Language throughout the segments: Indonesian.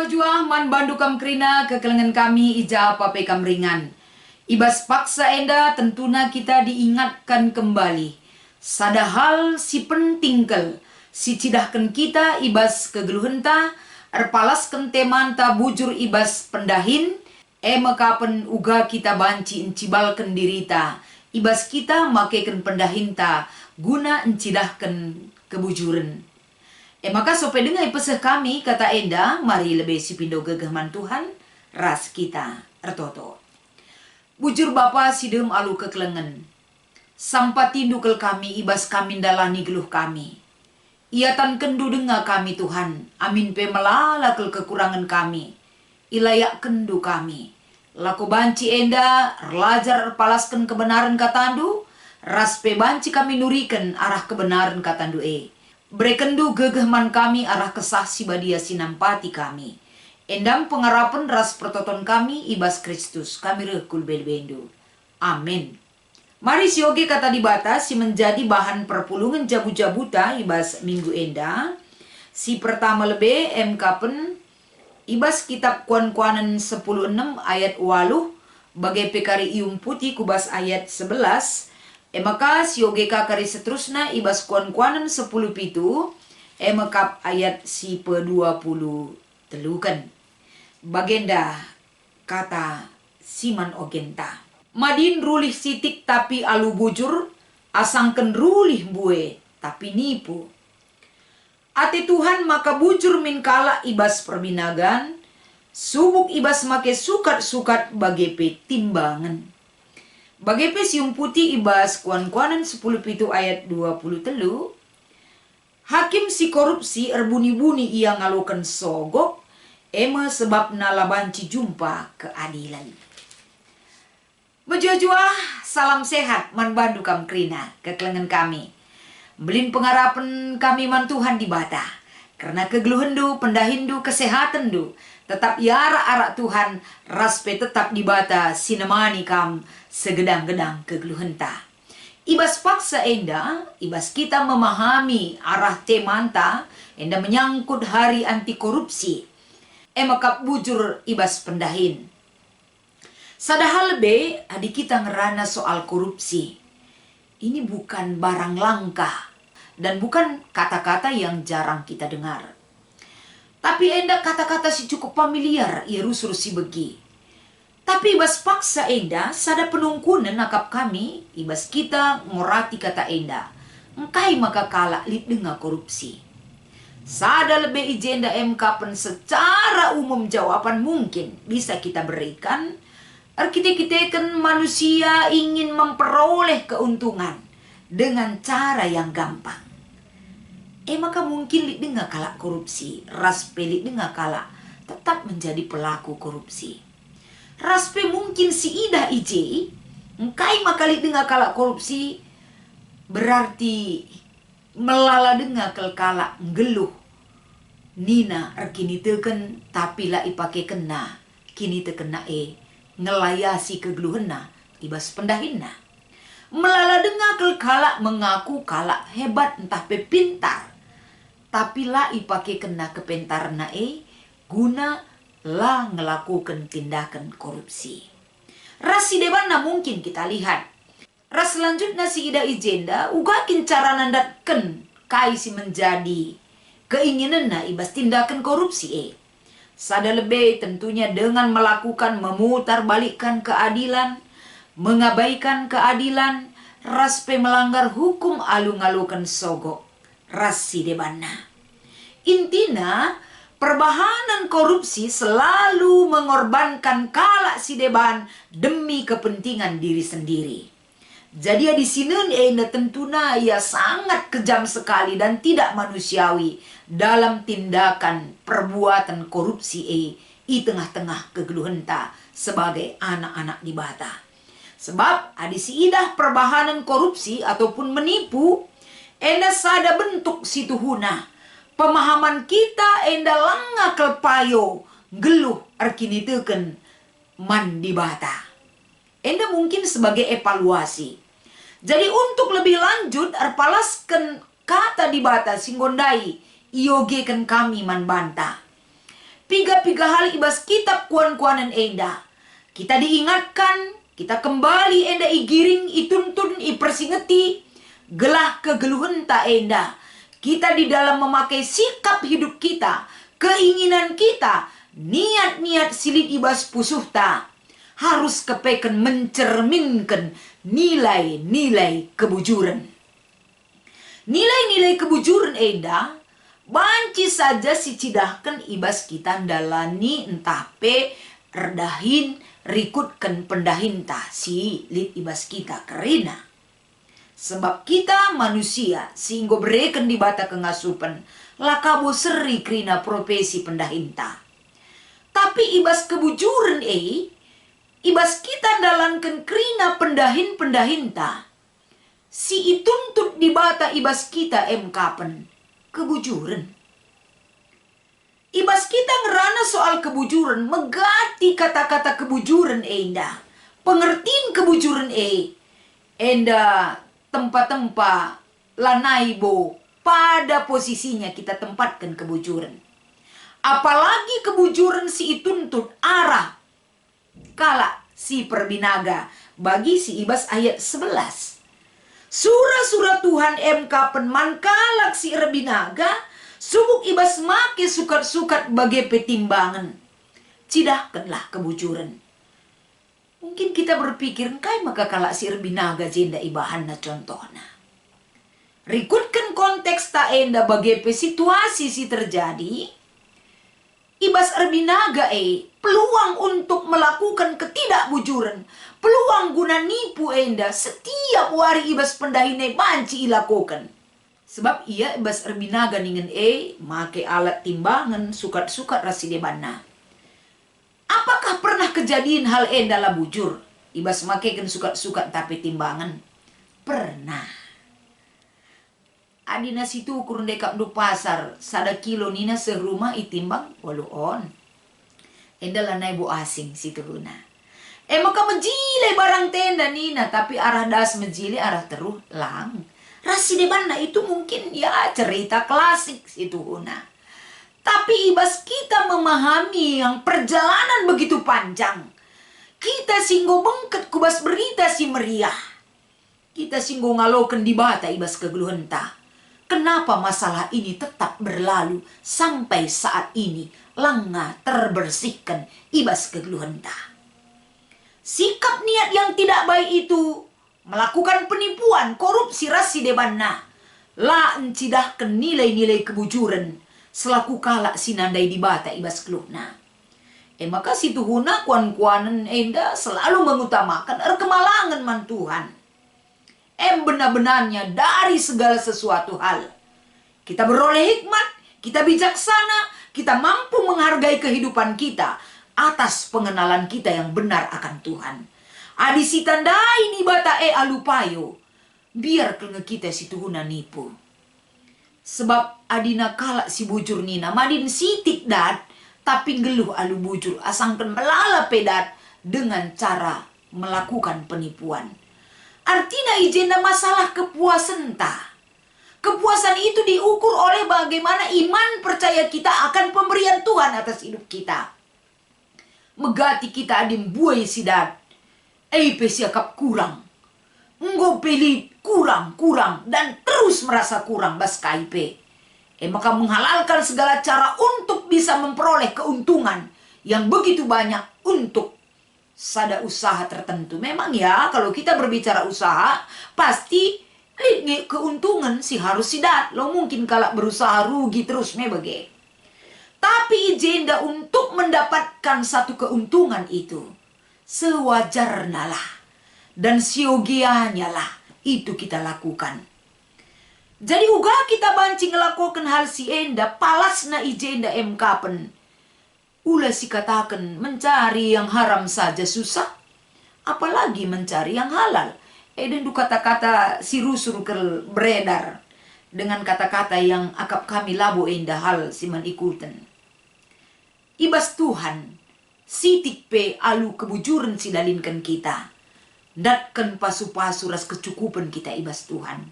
Jua-jua man bandu kam krina kekelengan kami ija pape kam ringan. Ibas paksa enda tentuna kita diingatkan kembali. Sadahal si pentingkel, si cidahkan kita ibas kegeluhenta, erpalaskan temanta bujur ibas pendahin, mekapen uga kita banci encibalkan dirita. Ibas kita makaikan pendahinta, guna encidahkan kebujuran. Maka sope dengai peseh kami kata enda, mari lebih si pindo gegahman Tuhan, ras kita ertoto. Bujur Bapa sidem alu kekelengen. Sampai tindukel kami ibas kami dalani geluh kami. Ia tan kendu denga kami Tuhan, amin pe melalakel kekurangan kami. Ilayak kendu kami. Laku banci enda, relajar palaskan kebenaran katandu, ras pe banci kami nurikan arah kebenaran katandu Brekendu gegehman kami arah kesah si badia sinampati kami. Endam pengarapan ras pertoton kami ibas Kristus kami rekul belbendu. Amin. Mari sioge kata dibata si menjadi bahan perpulungan jabu-jabuta ibas minggu enda. Si pertama lebe mkapen ibas kitab kuan-kuanan 10:6 ayat 8 bagai pekari ium putih kubas ayat 11. Maka siogeka kari seterusna ibas kuan-kuanan 10 pitu emakap ayat si pe-20 telukan. Bagenda kata siman ogenta. Madin rulih sitik tapi alu bujur, asangken rulih bue tapi nipu. Ate Tuhan maka bujur min kala ibas perbinagan, subuk ibas make sukat-sukat bagai pe timbangan. Bagai pesium putih ibas kuan-kuanan 10 pitu ayat 20 telu. Hakim si korupsi erbuni-buni ia ngalukan sogok. Ema sebab nalabanci jumpa keadilan. Mejua-jua salam sehat man bandu kam krina kekelengan kami. Belin pengarapan kami man Tuhan di bata. Karena kegeluhendu pendahindu kesehatandu. Tetap yara arak Tuhan raspe tetap di bata sinemani kam segedang-gedang kegeluhenta. Ibas paksa enda, ibas kita memahami arah temanta, enda menyangkut hari anti korupsi. Emakap bujur ibas pendahin. Sadahal lebe, adik kita ngerana soal korupsi. Ini bukan barang langka dan bukan kata-kata yang jarang kita dengar. Tapi enda kata-kata si cukup familiar, ia rusur si begi. Tapi ibas paksa enda, sada penungkunan nakap kami, ibas kita ngorati kata enda. Engkai maka kalak lip denga korupsi. Sada lebih ijenda MK pen secara umum jawaban mungkin bisa kita berikan. Kita manusia ingin memperoleh keuntungan dengan cara yang gampang. Maka mungkin lip denga kalak korupsi, raspe lip denga kalak tetap menjadi pelaku korupsi. Raspe mungkin si ida ije, engkai maka lip denga kalak korupsi, berarti melala denga kel kalak ngeluh. Nina kini teken tapi lah ipake kena, kini tekena ngelayasi kegeluhena ibas pendahina. Melala denga kel kalak mengaku kalak hebat entah pepintar. Tapi lah ipake kena kepentarna guna lah ngelakukan tindakan korupsi. Ras si debana mungkin kita lihat. Ras selanjutnya si ida ijenda ugakin cara nandatken kai si menjadi keinginan ibas tindakan korupsi Sada lebih tentunya dengan melakukan memutarbalikkan keadilan, mengabaikan keadilan, raspe melanggar hukum alung-alukan sogok. Rasi debana. Intina, perbahanan korupsi selalu mengorbankan kalak si deban demi kepentingan diri sendiri. Jadi di sini tentuna ia sangat kejam sekali dan tidak manusiawi dalam tindakan perbuatan korupsi di tengah-tengah kegeluhenta sebagai anak-anak di bata. Sebab adisi idah perbahanan korupsi ataupun menipu enda sada bentuk situhuna. Pemahaman kita enda langa kelpayo geluh arkini teken man di bata. Enda mungkin sebagai evaluasi. Jadi untuk lebih lanjut erpalaskan kata di bata singgondai iogekan kami man banta. Piga-piga hal ibas kitab kuan-kuanan enda. Kita diingatkan, kita kembali enda igiring, ituntun, ipersingeti, gelah kegeluhan ta enda. Kita di dalam memakai sikap hidup kita, keinginan kita, niat-niat silit ibas pusuh ta. Harus kepeken mencerminkan nilai-nilai kebujuran. Nilai-nilai kebujuran enda, banci saja si cidahkan ibas kita dalani entah pe redahin rikutkan pendahinta si lit ibas kita kerina. Sebab kita manusia sehingga bereken di bata kengasupan lakabo seri kerina profesi pendahinta. Tapi ibas kebujuran ibas kita dalankan kerina pendahinta si ituntut di bata ibas kita kapen kebujuran. Ibas kita ngerana soal kebujuran, megati kata-kata kebujuran enda. Pengertian kebujuran enda tempat-tempat lanaibo pada posisinya kita tempatkan kebujuran. Apalagi kebujuran si ituntut arah kala si perbinaga bagi si ibas ayat 11. Surah-surah Tuhan kapen mankalak si rebinaga subuk ibas make sukat-sukat bagai petimbangan. Cidahkanlah kebujuran. Mungkin kita berpikir, kai maka kalak si rebinaga jenda ibahan na contohna. Rikutkan konteks ta enda bagai situasi si terjadi. Ibas rebinaga peluang untuk melakukan ketidakbujuran. Peluang guna nipu enda setiap hari ibas pendahine banci ilakukan. Sebab ia ibas rebinaga ningen make alat timbangan sukat-sukat rasi debana. Apakah pernah kejadian hal enda lah bujur? Ibas makekan sukat-sukat tapi timbangan. Pernah. Adina situ kurun dekap du pasar. Sada kilo nina serumah itimbang walu on. Enda lah naibu asing situ huna. Maka menjile barang tenda nina. Tapi arah das menjile arah teruh lang. Rasi debana itu mungkin ya cerita klasik situ huna. Tapi ibas kita memahami yang perjalanan begitu panjang. Kita singgo bengket kubas berita si meriah. Kita singgo ngaloken di bata ibas kegeluhenta. Kenapa masalah ini tetap berlalu sampai saat ini langa terbersihkan ibas kegeluhenta. Sikap niat yang tidak baik itu melakukan penipuan, korupsi rasi debana. La encidahkan nilai-nilai kebujuran selaku kalak sinandai di bata ibas keluhna. Maka situ huna kuan-kuanan enda selalu mengutamakan kemalangan man Tuhan. Benar-benarnya dari segala sesuatu hal. Kita beroleh hikmat, kita bijaksana, kita mampu menghargai kehidupan kita atas pengenalan kita yang benar akan Tuhan. Adisi tandai ni bata alupayo. Biar kena kita situ huna nipu. Sebab adina kalak si bujur nina. Madin sitik dat. Tapi geluh alu bujur. Asangkan melala pedat. Dengan cara melakukan penipuan. Artinya ijenda masalah kepuasan ta. Kepuasan itu diukur oleh bagaimana iman percaya kita akan pemberian Tuhan atas hidup kita. Megati kita adim buai sidat. Siakap kurang. Enggo peli kurang. Dan terus merasa kurang bas KIP. Maka menghalalkan segala cara untuk bisa memperoleh keuntungan yang begitu banyak untuk sada usaha tertentu. Memang ya kalau kita berbicara usaha pasti keuntungan sih harus sidat. Lo mungkin kalau berusaha rugi terus mebage. Tapi ijenda untuk mendapatkan satu keuntungan itu sewajarnya lah dan siogianya lah itu kita lakukan. Jadi uga kita banci ngelakukan hal si enda palasna ijenda kapen. Ula si katakan mencari yang haram saja susah, apalagi mencari yang halal. Dan kata-kata si rusur beredar dengan kata-kata yang akap kami labo enda hal siman ikutan. Ibas Tuhan sitik pe alu kebujuran sidalinkan kita. Datkan pasu-pasu ras kecukupan kita ibas Tuhan.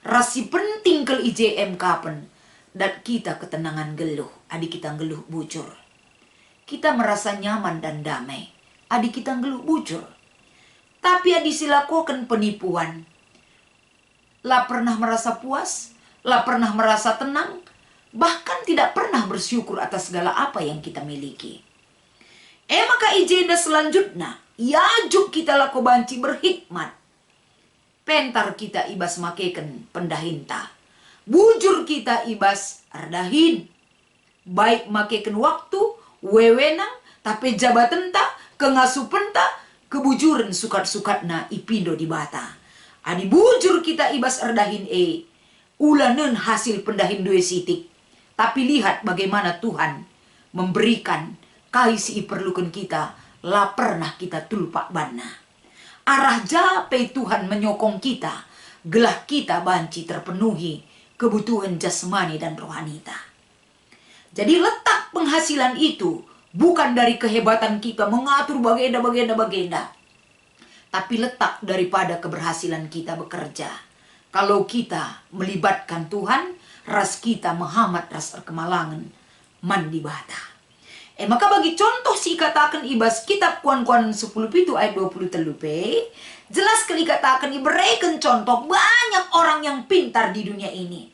Rasi penting kel IJM kapen. Dat kita ketenangan geluh. Adik kita geluh bujur. kita merasa nyaman dan damai. Adik kita ngeluh bujur. Tapi adik silakukan penipuan. Lah pernah merasa puas, lah pernah merasa tenang, bahkan tidak pernah bersyukur atas segala apa yang kita miliki. Maka ijenda selanjutnya, yajuk kita lako banci berhikmat. Pentar kita ibas makeken pendahinta. Bujur kita ibas ardahin. Baik makeken waktu, wewenang, tapi jabatan ta, kengasupen ta, kebujuran sukat-sukatna ipindo di bata. Adi bujur kita ibas ardahin ulanen hasil pendahin dua sitik. Tapi lihat bagaimana Tuhan memberikan kaisi perlukan kita, lah pernah kita tulpak bana. Arah jape Tuhan menyokong kita, gelah kita banci terpenuhi kebutuhan jasmani dan rohanita. Jadi letak penghasilan itu bukan dari kehebatan kita mengatur bagenda, tapi letak daripada keberhasilan kita bekerja. Kalau kita melibatkan Tuhan, ras kita menghamat ras kemalangan mandi bata. Maka bagi contoh si katakan ibas kitab Kuan-Kuan 10 pitu ayat 20 telupe, jelas kali katakan iberikan contoh banyak orang yang pintar di dunia ini.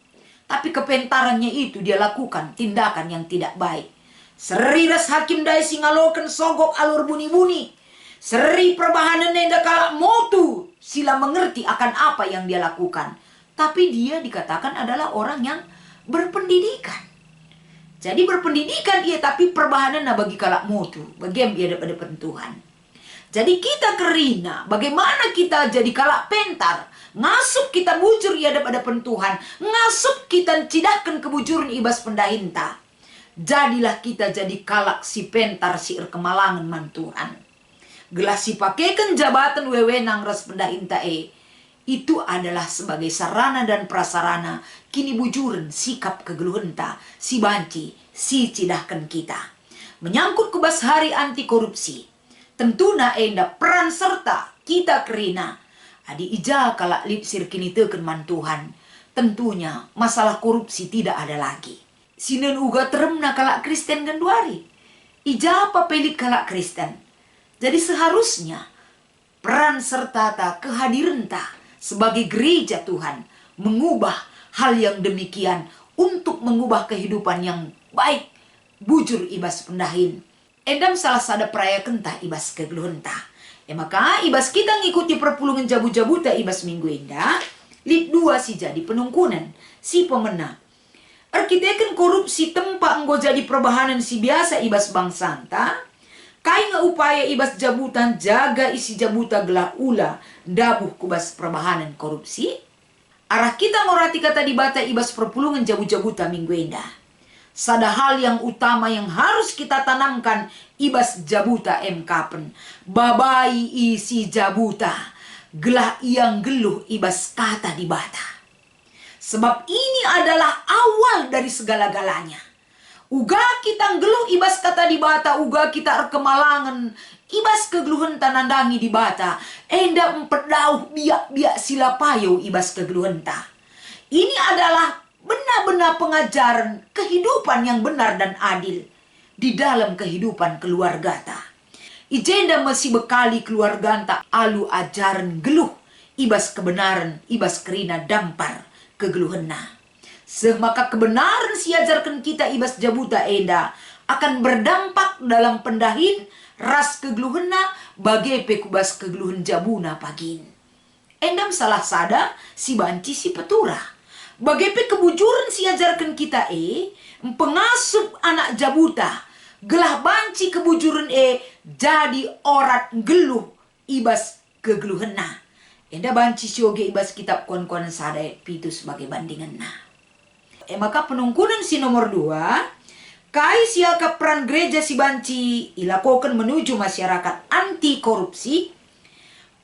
Tapi kepintarannya itu dia lakukan tindakan yang tidak baik. Seri ras hakim dai singaloken sogok alur buni-buni. Seri perbahanan nenda kalak motu sila mengerti akan apa yang dia lakukan. Tapi dia dikatakan adalah orang yang berpendidikan. Jadi berpendidikan ia tapi perbahanan bagi kalak mutu. Bagaimana ia daripada Tuhan. Jadi kita kerina. Bagaimana kita jadi kalak pentar. Ngasup kita bujur ia daripada Tuhan. Ngasup kita cidahkan kebujuran ibas pendahinta. Jadilah kita jadi kalak si pentar si kemalangan man Tuhan. Gelas si pakaikan jabatan wewenang ras pendahinta itu adalah sebagai sarana dan prasarana kini bujuran sikap kegeluhenta si banci si cidahkan kita. Menyangkut kubas hari anti korupsi. Tentuna enda peran serta kita kerina. Adi ija kalak lipsir kini teken man Tuhan. Tentunya masalah korupsi tidak ada lagi. Sinen uga teremna kalak Kristen ganduari. Ija apa pelit kalak Kristen. Jadi seharusnya peran serta ta kehadiran ta sebagai gereja Tuhan mengubah hal yang demikian untuk mengubah kehidupan yang baik bujur ibas pendahin. Endam salah sada peraya kentah ibas kegeluhenta. Maka ibas kita ngikuti perpulungan jabu-jabuta ibas minggu indah. Lid 2 si jadi penungkunan si pemena. Arkiteken korupsi tempat enggo jadi perbahanan si biasa ibas bangsanta. Kai nga upaya ibas jabutan jaga isi jabuta gelah ula dabuh kubas perbahanan korupsi. Arah kita ngorati kata dibata ibas perpulungan jabu-jabuta minggu indah. Sada hal yang utama yang harus kita tanamkan ibas jabuta kapen. Babai isi jabuta gelah yang geluh ibas kata dibata. Sebab ini adalah awal dari segala-galanya. Uga kita ngeluh ibas kata di bata, uga kita kemalangan, ibas kegeluhan tanandangi di bata, enda empedauh biak-biak silapayo ibas kegeluhan ta. Ini adalah benar-benar pengajaran kehidupan yang benar dan adil di dalam kehidupan keluarga ta. Ijenda masih bekali keluarga ta alu ajaran geluh, ibas kebenaran, ibas kerina dampar kegeluhan na. Semaka kebenaran siajarkan kita ibas jabuta enda akan berdampak dalam pendahin ras kegeluhena bagai pekubas kegeluhan jabuna pagin. Endam salah sada si banci si petura. Bagai kebujuran siajarkan kita pengasup anak jabuta gelah banci kebujuran jadi orat geluh ibas kegeluhena. Enda banci sioge ibas kitab kuan-kuan sada pitu sebagai bandingan na. Maka penungkunan si nomor 2, kai siaka peran gereja si banci ilakokan menuju masyarakat anti korupsi.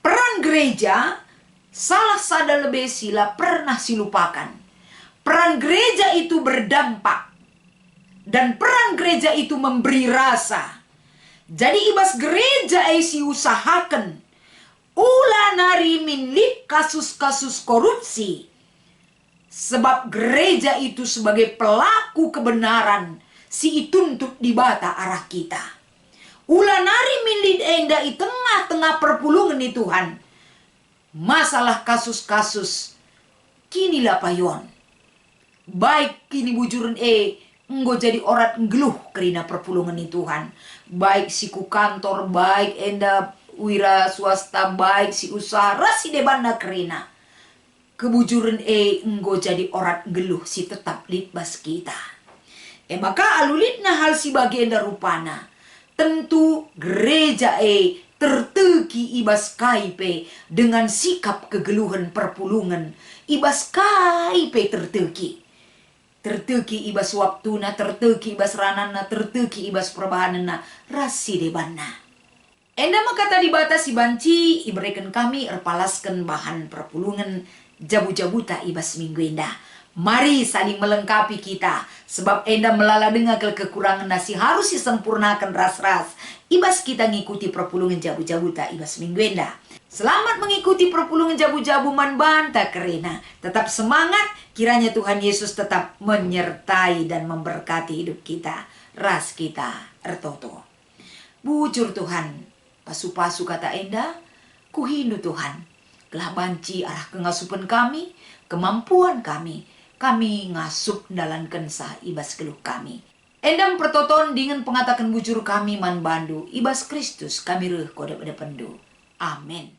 Peran gereja salah sada lebih sila pernah silupakan. Peran gereja itu berdampak dan peran gereja itu memberi rasa. Jadi ibas gereja si usahakan ulah nari minlip kasus-kasus korupsi. Sebab gereja itu sebagai pelaku kebenaran si ituntut di bata arah kita. Ulah nari milid enda i tengah-tengah perpulungan ni Tuhan. Masalah kasus-kasus kini lah payon. Baik kini bujuran enggo jadi orang ngeluh kerina perpulungan ni Tuhan. Baik si ku kantor, baik enda wira swasta, baik si usaha, rasi debanda kerina. Kebujuran enggo jadi orang ngeluh si tetap litbas kita. Maka alulitna hal si bagian rupana. Tentu gereja terteki ibas kaipe dengan sikap kegeluhan perpulungan. Ibas kaipe terteki. Terteki ibas waktuna, terteki ibas ranana, terteki ibas perbahanana, rasi debana. Enda maka tadi batas si banci, iberikan kami erpalaskan bahan perpulungan jabu-jabuta ibas minggu enda. Mari saling melengkapi kita, sebab enda melala dengar kekurangan nasi harus disempurnakan ras-ras. Ibas kita ngikuti perpulungan jabu-jabuta ibas minggu enda. Selamat mengikuti perpulungan jabu-jabu man banta kerena. Tetap semangat, kiranya Tuhan Yesus tetap menyertai dan memberkati hidup kita. Ras kita ertoto. Bujur Tuhan, pasu-pasu kata enda, kuhindu Tuhan. Kelah banci arah kengasupan kami, kemampuan kami ngasup dalam kensah ibas keluh kami. Endam pertoton dengan pengatakan bujur kami man bandu, ibas Kristus kami reh kode pada pendu. Amin.